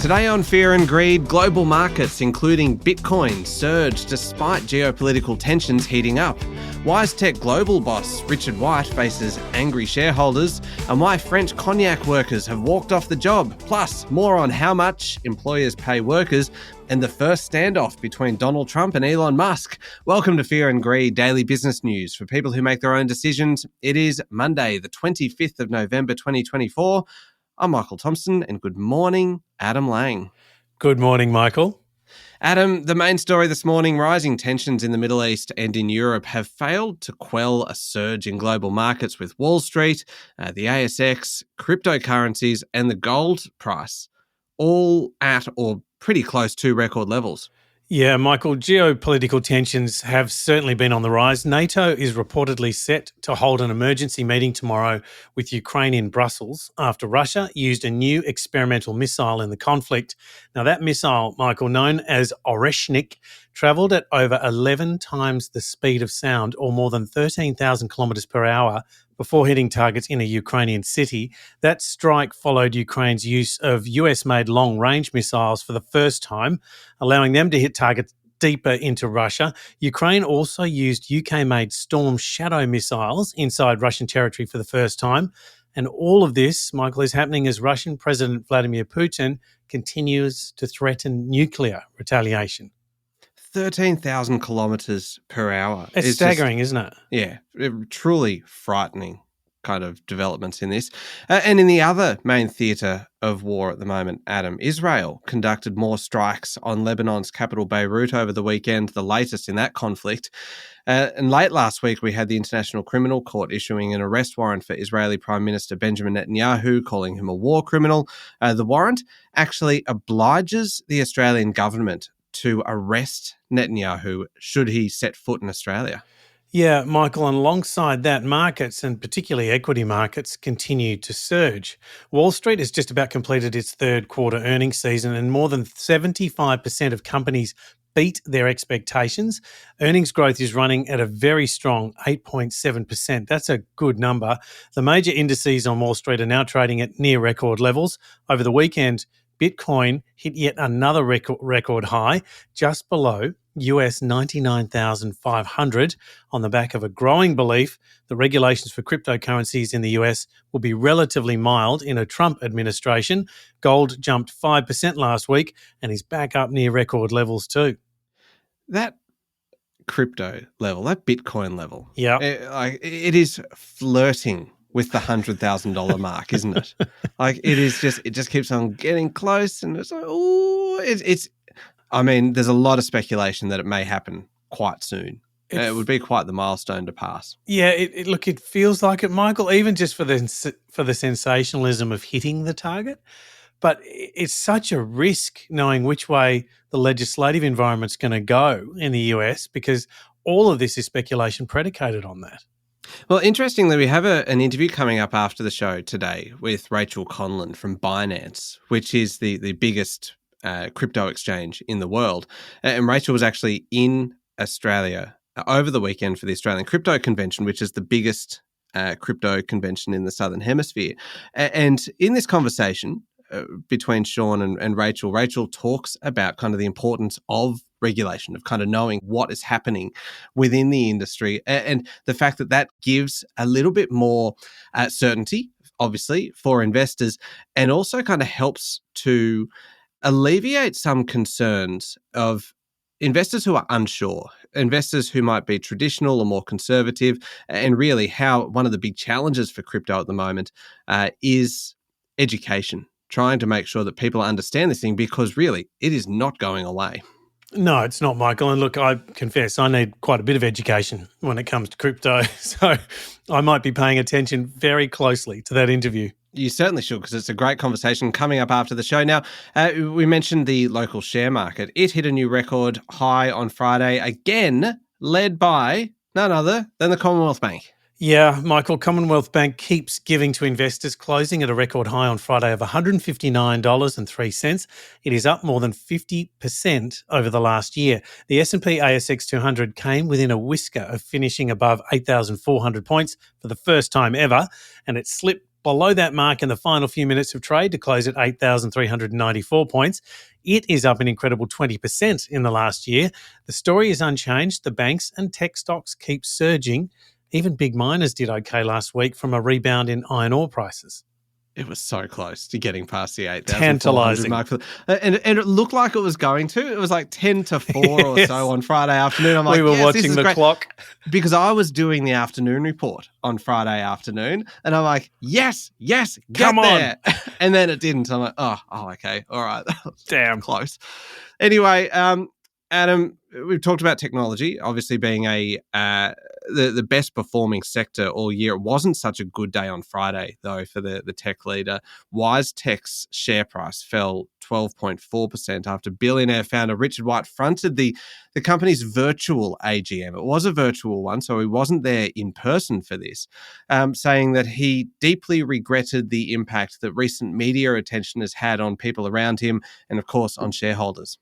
Today on Fear and Greed, global markets, including Bitcoin, surge despite geopolitical tensions heating up. Wisetech Global boss Richard White faces angry shareholders, and why French cognac workers have walked off the job. Plus, more on how much employers pay workers and the first standoff between Donald Trump and Elon Musk. Welcome to Fear and Greed, daily business news for people who make their own decisions. It is Monday, the 25th of November, 2024. I'm Michael Thompson, and good morning, Adam Lang. Good morning, Michael. Adam, the main story this morning, rising tensions in the Middle East and in Europe have failed to quell a surge in global markets, with Wall Street, the ASX, cryptocurrencies and the gold price all at or pretty close to record levels. Yeah, Michael, geopolitical tensions have certainly been on the rise. NATO is reportedly set to hold an emergency meeting tomorrow with Ukraine in Brussels after Russia used a new experimental missile in the conflict. Now, that missile, Michael, known as Oreshnik, travelled at over 11 times the speed of sound, or more than 13,000 kilometres per hour, before hitting targets in a Ukrainian city. That strike followed Ukraine's use of US-made long-range missiles for the first time, allowing them to hit targets deeper into Russia. Ukraine also used UK-made Storm Shadow missiles inside Russian territory for the first time. And all of this, Michael, is happening as Russian President Vladimir Putin continues to threaten nuclear retaliation. 13,000 kilometres per hour. It's staggering, isn't it? Yeah, truly frightening kind of developments in this. And in the other main theatre of war at the moment, Adam, Israel conducted more strikes on Lebanon's capital Beirut over the weekend, the latest in that conflict. And late last week, we had the International Criminal Court issuing an arrest warrant for Israeli Prime Minister Benjamin Netanyahu, calling him a war criminal. The warrant actually obliges the Australian government to arrest Netanyahu should he set foot in Australia. Yeah, Michael, and alongside that, markets, and particularly equity markets, continue to surge. Wall Street has just about completed its third quarter earnings season, and more than 75% of companies beat their expectations. Earnings growth is running at a very strong 8.7%. That's a good number. The major indices on Wall Street are now trading at near record levels. Over the weekend, Bitcoin hit yet another record high, just below US 99,500, on the back of a growing belief that regulations for cryptocurrencies in the US will be relatively mild in a Trump administration. Gold jumped 5% last week and is back up near record levels too. That crypto level, that Bitcoin level, yeah, it is flirting with the $100,000 mark, isn't it? It just keeps on getting close, and it's like, there's a lot of speculation that it may happen quite soon. It would be quite the milestone to pass. Yeah, it feels like it, Michael, even just for the sensationalism of hitting the target. But it's such a risk knowing which way the legislative environment's going to go in the US, because all of this is speculation predicated on that. Well, interestingly, we have an interview coming up after the show today with Rachel Conlon from Binance, which is the biggest crypto exchange in the world. And Rachel was actually in Australia over the weekend for the Australian Crypto Convention, which is the biggest crypto convention in the Southern Hemisphere. And in this conversation between Sean and Rachel, Rachel talks about kind of the importance of regulation, of kind of knowing what is happening within the industry, and the fact that that gives a little bit more certainty, obviously, for investors, and also kind of helps to alleviate some concerns of investors who are unsure, investors who might be traditional or more conservative, and really how one of the big challenges for crypto at the moment is education, trying to make sure that people understand this thing, because really it is not going away. No, it's not, Michael. And look, I confess I need quite a bit of education when it comes to crypto. So I might be paying attention very closely to that interview. You certainly should, because it's a great conversation coming up after the show. Now, we mentioned the local share market. It hit a new record high on Friday, again led by none other than the Commonwealth Bank. Yeah, Michael, Commonwealth Bank keeps giving to investors, closing at a record high on Friday of $159.03. It is up more than 50% over the last year. The S&P ASX 200 came within a whisker of finishing above 8,400 points for the first time ever, and it slipped below that mark in the final few minutes of trade to close at 8,394 points. It is up an incredible 20% in the last year. The story is unchanged. The banks and tech stocks keep surging. Even big miners did okay last week from a rebound in iron ore prices. It was so close to getting past the 8,400 Tantalising. mark. And it looked like it was going to. It was like 10 to 4 or so on Friday afternoon. I'm like, we were yes, this watching is the great. clock. Because I was doing the afternoon report on Friday afternoon. And I'm like, yes, get Come on. there. And then it didn't. I'm like, oh, okay. All right. Damn. Close. Anyway, Adam, we've talked about technology, obviously being the best performing sector all year. It wasn't such a good day on Friday, though, for the tech leader. Wisetech's share price fell 12.4% after billionaire founder Richard White fronted the company's virtual AGM. It was a virtual one, so he wasn't there in person for this, saying that he deeply regretted the impact that recent media attention has had on people around him and, of course, on shareholders.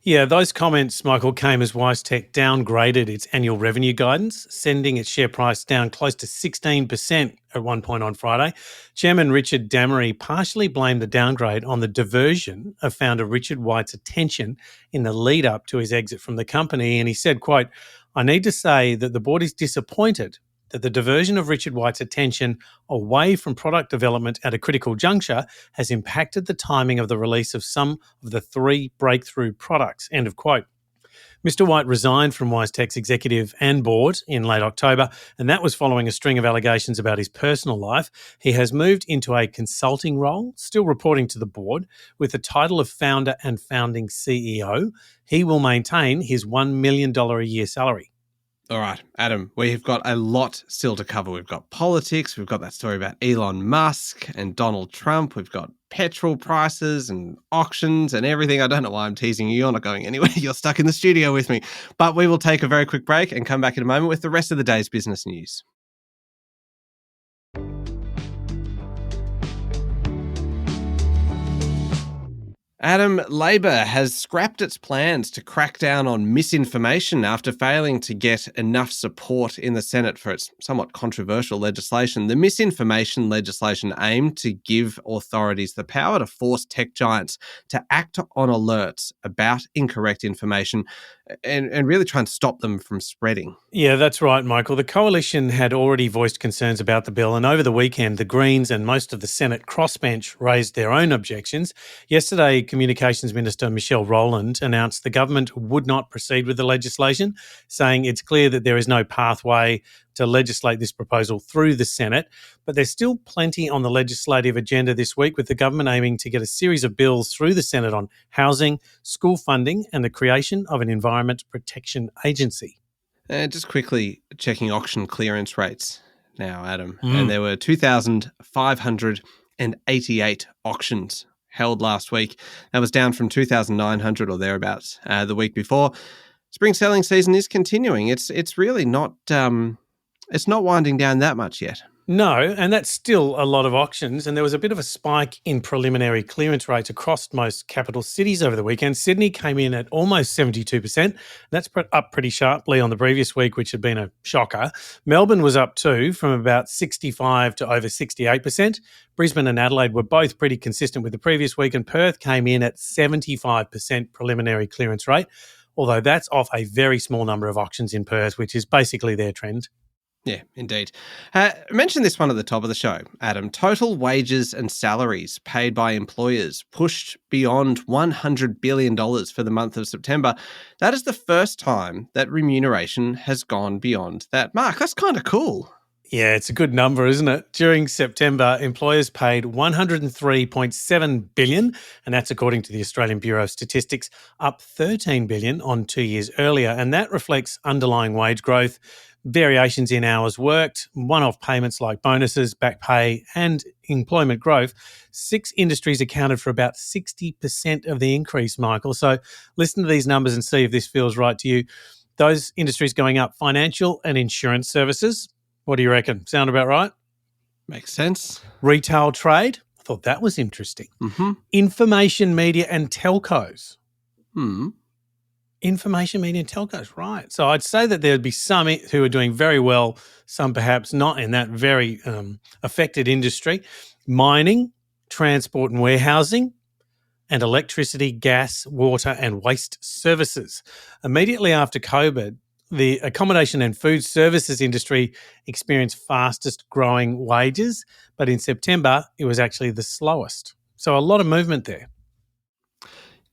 Yeah, those comments, Michael, came as Wisetech downgraded its annual revenue guidance, sending its share price down close to 16% at one point on Friday. Chairman Richard Damery partially blamed the downgrade on the diversion of founder Richard White's attention in the lead up to his exit from the company. And he said, quote, "I need to say that the board is disappointed that the diversion of Richard White's attention away from product development at a critical juncture has impacted the timing of the release of some of the 3 breakthrough products," end of quote. Mr. White resigned from Wisetech's executive and board in late October, and that was following a string of allegations about his personal life. He has moved into a consulting role, still reporting to the board, with the title of founder and founding CEO. He will maintain his $1 million a year salary. All right, Adam, we've got a lot still to cover. We've got politics, we've got that story about Elon Musk and Donald Trump, we've got petrol prices and auctions and everything. I don't know why I'm teasing you. You're not going anywhere. You're stuck in the studio with me. But we will take a very quick break and come back in a moment with the rest of the day's business news. Adam, Labor has scrapped its plans to crack down on misinformation after failing to get enough support in the Senate for its somewhat controversial legislation. The misinformation legislation aimed to give authorities the power to force tech giants to act on alerts about incorrect information and really try and stop them from spreading. Yeah, that's right, Michael. The coalition had already voiced concerns about the bill, and over the weekend, the Greens and most of the Senate crossbench raised their own objections. Yesterday, Communications Minister Michelle Rowland announced the government would not proceed with the legislation, saying it's clear that there is no pathway to legislate this proposal through the Senate. But there's still plenty on the legislative agenda this week, with the government aiming to get a series of bills through the Senate on housing, school funding, and the creation of an Environment Protection Agency. Just quickly checking auction clearance rates now, Adam. And there were 2,588 auctions held last week. That was down from 2,900 or thereabouts the week before. Spring selling season is continuing. It's really not it's not winding down that much yet. No, and that's still a lot of auctions. And there was a bit of a spike in preliminary clearance rates across most capital cities over the weekend. Sydney came in at almost 72%. That's up pretty sharply on the previous week, which had been a shocker. Melbourne was up too, from about 65 to over 68%. Brisbane and Adelaide were both pretty consistent with the previous week, and Perth came in at 75% preliminary clearance rate, although that's off a very small number of auctions in Perth, which is basically their trend. Yeah, indeed. I mentioned this one at the top of the show, Adam. Total wages and salaries paid by employers pushed beyond $100 billion for the month of September. That is the first time that remuneration has gone beyond that mark. That's kind of cool. Yeah, it's a good number, isn't it? During September, employers paid $103.7 billion, and that's according to the Australian Bureau of Statistics, up $13 billion on 2 years earlier. And that reflects underlying wage growth, variations in hours worked, one-off payments like bonuses, back pay, and employment growth. 6 industries accounted for about 60% of the increase, Michael. So listen to these numbers and see if this feels right to you. Those industries going up: financial and insurance services. What do you reckon? Sound about right? Makes sense. Retail trade. I thought that was interesting. Mm-hmm. Information, media and telcos. Information media and telcos, right. So I'd say that there'd be some who are doing very well, some perhaps not in that very affected industry. Mining, transport and warehousing, and electricity, gas, water, and waste services. Immediately after COVID, the accommodation and food services industry experienced fastest growing wages, but in September, it was actually the slowest. So a lot of movement there.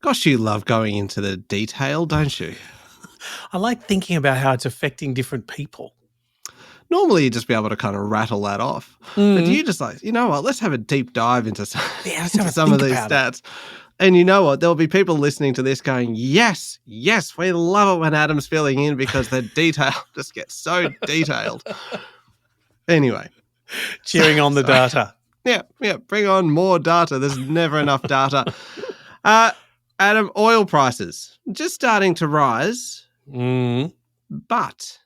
Gosh, you love going into the detail, don't you? I like thinking about how it's affecting different people. Normally, you'd just be able to kind of rattle that off. But you just like, you know what, let's have a deep dive into some of these stats. And you know what, there'll be people listening to this going, yes, we love it when Adam's filling in because the detail just gets so detailed. Anyway. Cheering on the data. Yeah, bring on more data. There's never enough data. Adam, oil prices just starting to rise, but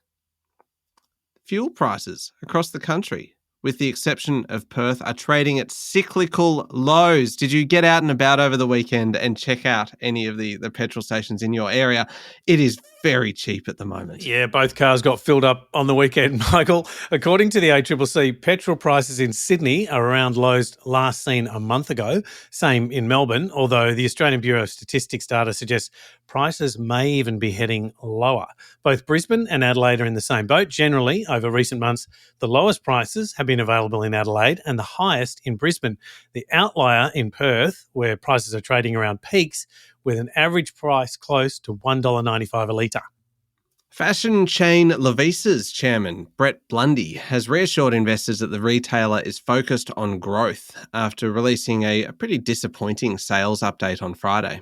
fuel prices across the country, with the exception of Perth, are trading at cyclical lows. Did you get out and about over the weekend and check out any of the petrol stations in your area? It is very cheap at the moment. Yeah, both cars got filled up on the weekend, Michael. According to the ACCC, petrol prices in Sydney are around lows last seen a month ago. Same in Melbourne, although the Australian Bureau of Statistics data suggests prices may even be heading lower. Both Brisbane and Adelaide are in the same boat. Generally, over recent months, the lowest prices have been available in Adelaide and the highest in Brisbane. The outlier in Perth, where prices are trading around peaks, with an average price close to $1.95 a litre. Fashion chain Levisa's chairman, Brett Blundy, has reassured investors that the retailer is focused on growth after releasing a pretty disappointing sales update on Friday.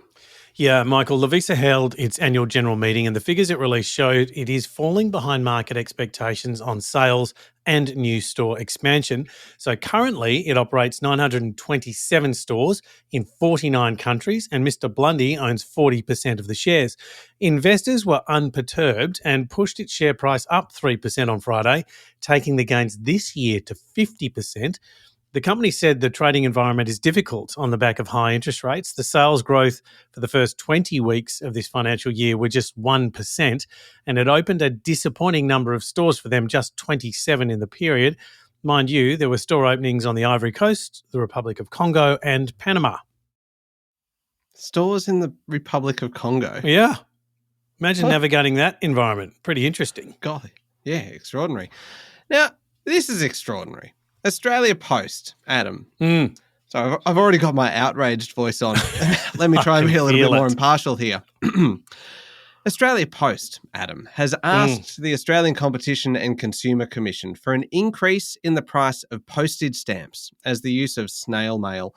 Yeah, Michael, Levisa held its annual general meeting and the figures it released showed it is falling behind market expectations on sales and new store expansion. So currently it operates 927 stores in 49 countries and Mr. Blundy owns 40% of the shares. Investors were unperturbed and pushed its share price up 3% on Friday, taking the gains this year to 50%. The company said the trading environment is difficult on the back of high interest rates. The sales growth for the first 20 weeks of this financial year were just 1%, and it opened a disappointing number of stores for them, just 27 in the period. Mind you, there were store openings on the Ivory Coast, the Republic of Congo, and Panama. Stores in the Republic of Congo? Yeah. Imagine navigating that environment. Pretty interesting. Golly. Yeah, extraordinary. Now, this is extraordinary. Australia Post, Adam. So I've already got my outraged voice on. Let me try and be a little bit more impartial here. Australia Post, Adam, has asked the Australian Competition and Consumer Commission for an increase in the price of postage stamps as the use of snail mail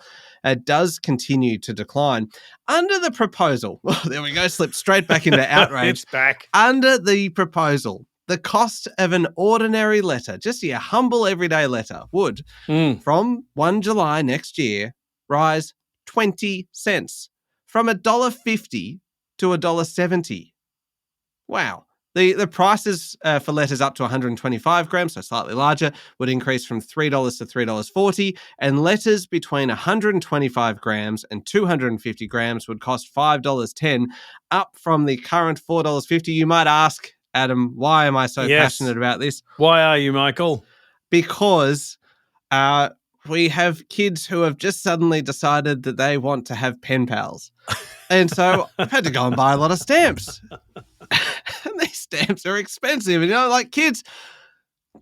does continue to decline. Under the proposal, there we go, slipped straight back into outrage. It's back. Under the proposal, the cost of an ordinary letter, just your humble everyday letter, would, from 1 July next year, rise 20 cents, from $1.50 to $1.70. Wow. The prices for letters up to 125 grams, so slightly larger, would increase from $3 to $3.40, and letters between 125 grams and 250 grams would cost $5.10, up from the current $4.50. You might ask, Adam, why am I so passionate about this? Why are you, Michael? Because we have kids who have just suddenly decided that they want to have pen pals. And so I've had to go and buy a lot of stamps. And these stamps are expensive. And, like kids,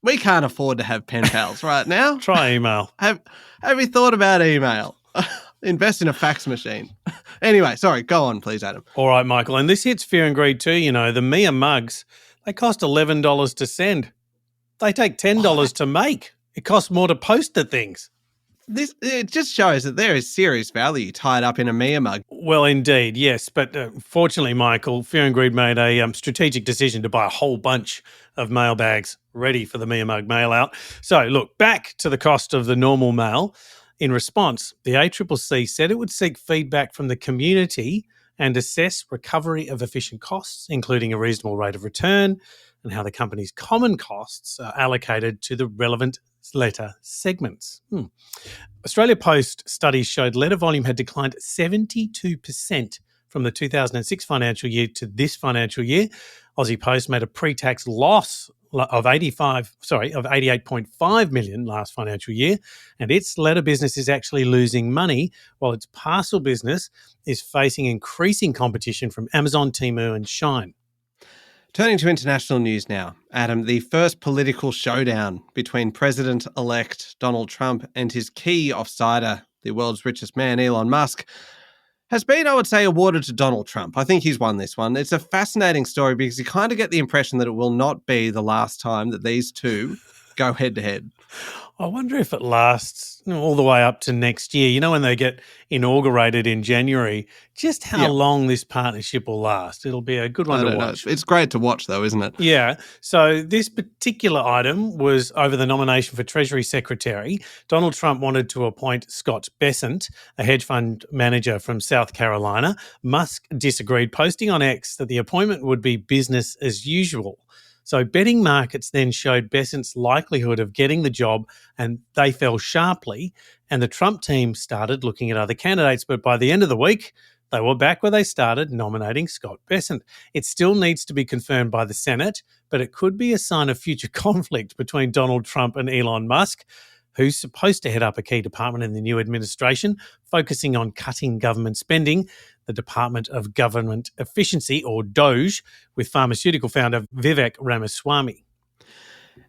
we can't afford to have pen pals right now. Try email. Have you thought about email? Invest in a fax machine. Anyway, sorry, go on, please, Adam. All right, Michael. And this hits Fear and Greed too. The Mia mugs, they cost $11 to send. They take $10 to make. It costs more to post the things. It just shows that there is serious value tied up in a Mia mug. Well, indeed, yes. But fortunately, Michael, Fear and Greed made a strategic decision to buy a whole bunch of mail bags ready for the Mia mug mail out. So, look, back to the cost of the normal mail. In response, the ACCC said it would seek feedback from the community and assess recovery of efficient costs, including a reasonable rate of return and how the company's common costs are allocated to the relevant letter segments. Australia Post studies showed letter volume had declined 72% from the 2006 financial year to this financial year. Aussie Post made a pre-tax loss of 88.5 million last financial year, and its letter business is actually losing money, while its parcel business is facing increasing competition from Amazon, Temu and Shine. Turning to international news now, Adam, the first political showdown between President-elect Donald Trump and his key offsider, the world's richest man, Elon Musk, has been, I would say, awarded to Donald Trump. I think he's won this one. It's a fascinating story because you kind of get the impression that it will not be the last time that these two go head-to-head. I wonder if it lasts all the way up to next year. You know, when they get inaugurated in January, just how long this partnership will last. It'll be a good one to watch. It's great to watch, though, isn't it? Yeah. So this particular item was over the nomination for Treasury Secretary. Donald Trump wanted to appoint Scott Bessent, a hedge fund manager from South Carolina. Musk disagreed, posting on X that the appointment would be business as usual. So betting markets then showed Bessent's likelihood of getting the job, and they fell sharply, and the Trump team started looking at other candidates. But by the end of the week, they were back where they started, nominating Scott Bessent. It still needs to be confirmed by the Senate, but it could be a sign of future conflict between Donald Trump and Elon Musk, who's supposed to head up a key department in the new administration, focusing on cutting government spending, the Department of Government Efficiency, or DOGE, with pharmaceutical founder Vivek Ramaswamy.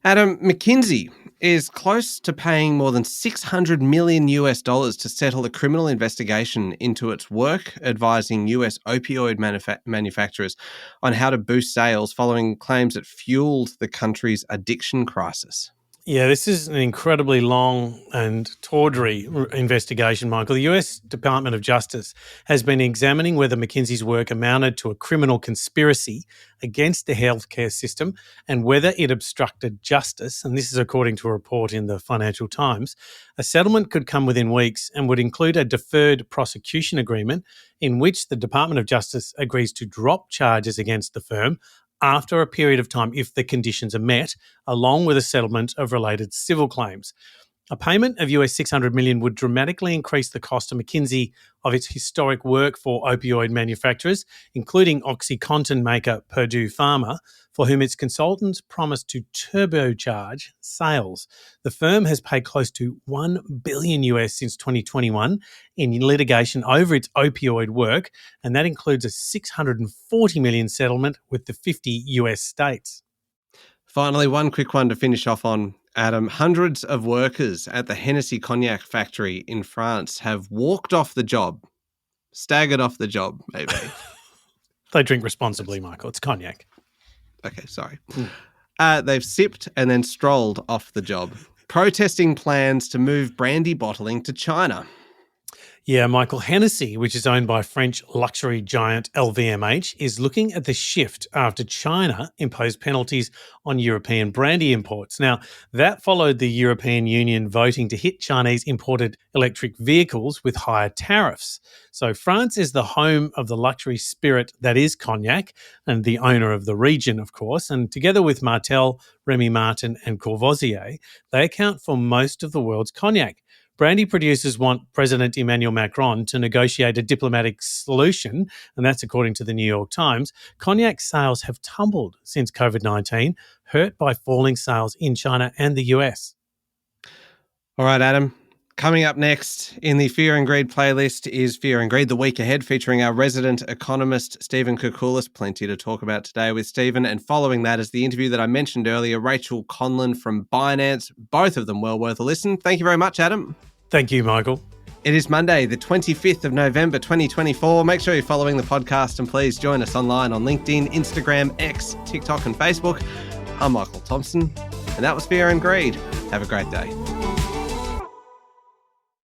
Adam, McKinsey is close to paying more than $600 million to settle a criminal investigation into its work advising US opioid manufacturers on how to boost sales following claims it fueled the country's addiction crisis. Yeah, this is an incredibly long and tawdry investigation, Michael. The US Department of Justice has been examining whether McKinsey's work amounted to a criminal conspiracy against the healthcare system and whether it obstructed justice. And this is according to a report in the Financial Times. A settlement could come within weeks and would include a deferred prosecution agreement in which the Department of Justice agrees to drop charges against the firm after a period of time if the conditions are met, along with a settlement of related civil claims. A payment of US $600 million would dramatically increase the cost to McKinsey of its historic work for opioid manufacturers, including OxyContin maker Purdue Pharma, for whom its consultants promised to turbocharge sales. The firm has paid close to $1 billion since 2021 in litigation over its opioid work, and that includes a $640 million settlement with the 50 US states. Finally, one quick one to finish off on, Adam. Hundreds of workers at the Hennessy cognac factory in France have walked off the job, staggered off the job, maybe. They drink responsibly, Michael. It's cognac. Okay, sorry. They've sipped and then strolled off the job, protesting plans to move brandy bottling to China. Yeah, Michael, Hennessy, which is owned by French luxury giant LVMH, is looking at the shift after China imposed penalties on European brandy imports. Now, that followed the European Union voting to hit Chinese imported electric vehicles with higher tariffs. So France is the home of the luxury spirit that is cognac and the owner of the region, of course. And together with Martell, Remy Martin and Courvoisier, they account for most of the world's cognac. Brandy producers want President Emmanuel Macron to negotiate a diplomatic solution, and that's according to the New York Times. Cognac sales have tumbled since COVID-19, hurt by falling sales in China and the US. All right, Adam. Coming up next in the Fear and Greed playlist is Fear and Greed, the week ahead, featuring our resident economist, Stephen Koukoulas. Plenty to talk about today with Stephen. And following that is the interview that I mentioned earlier, Rachel Conlon from Binance. Both of them well worth a listen. Thank you very much, Adam. Thank you, Michael. It is Monday, the 25th of November, 2024. Make sure you're following the podcast and please join us online on LinkedIn, Instagram, X, TikTok and Facebook. I'm Michael Thompson, and that was Fear and Greed. Have a great day.